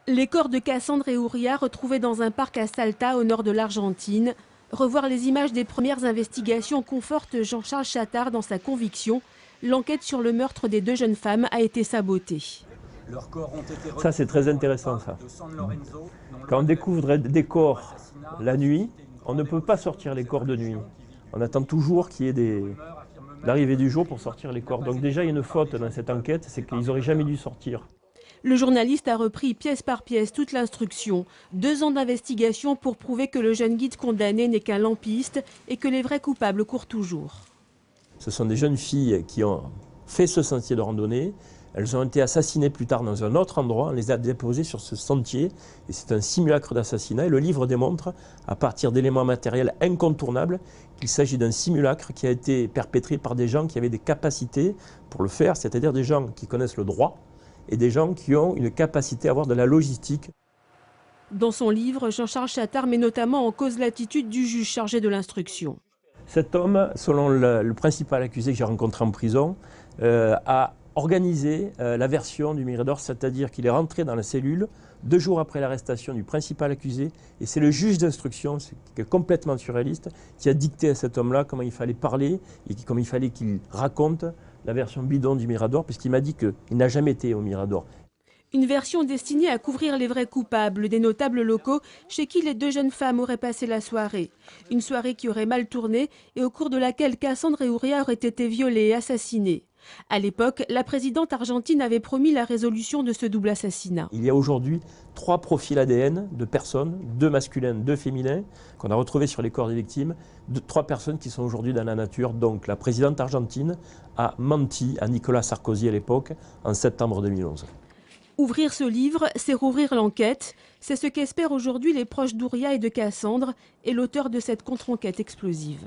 Les corps de Cassandre et Ouria retrouvés dans un parc à Salta au nord de l'Argentine. Revoir les images des premières investigations conforte Jean-Charles Chattard dans sa conviction. L'enquête sur le meurtre des deux jeunes femmes a été sabotée. Ça, c'est très intéressant, ça. Quand on découvre des corps la nuit, on ne peut pas sortir les corps de nuit. On attend toujours qu'il y ait l'arrivée du jour pour sortir les corps. Donc déjà, il y a une faute dans cette enquête, c'est qu'ils n'auraient jamais dû sortir. Le journaliste a repris pièce par pièce toute l'instruction. 2 ans d'investigation pour prouver que le jeune guide condamné n'est qu'un lampiste et que les vrais coupables courent toujours. Ce sont des jeunes filles qui ont fait ce sentier de randonnée. Elles ont été assassinées plus tard dans un autre endroit. On les a déposées sur ce sentier. Et c'est un simulacre d'assassinat. Et le livre démontre, à partir d'éléments matériels incontournables, qu'il s'agit d'un simulacre qui a été perpétré par des gens qui avaient des capacités pour le faire, c'est-à-dire des gens qui connaissent le droit et des gens qui ont une capacité à avoir de la logistique. Dans son livre, Jean-Charles Chattard met notamment en cause l'attitude du juge chargé de l'instruction. Cet homme, selon le principal accusé que j'ai rencontré en prison, a organisé la version du Mirador, c'est-à-dire qu'il est rentré dans la cellule 2 jours après l'arrestation du principal accusé, et c'est le juge d'instruction, qui est complètement surréaliste, qui a dicté à cet homme-là comment il fallait parler et comment il fallait qu'il raconte la version bidon du Mirador, puisqu'il m'a dit qu'il n'a jamais été au Mirador. Une version destinée à couvrir les vrais coupables, des notables locaux chez qui les 2 jeunes femmes auraient passé la soirée. Une soirée qui aurait mal tourné et au cours de laquelle Cassandre et Ouria auraient été violées et assassinées. À l'époque, la présidente argentine avait promis la résolution de ce double assassinat. Il y a aujourd'hui 3 profils ADN de personnes, 2 masculins, 2 féminins, qu'on a retrouvés sur les corps des victimes, 3 personnes qui sont aujourd'hui dans la nature. Donc la présidente argentine a menti à Nicolas Sarkozy à l'époque, en septembre 2011. Ouvrir ce livre, c'est rouvrir l'enquête. C'est ce qu'espèrent aujourd'hui les proches d'Ouria et de Cassandre et l'auteur de cette contre-enquête explosive.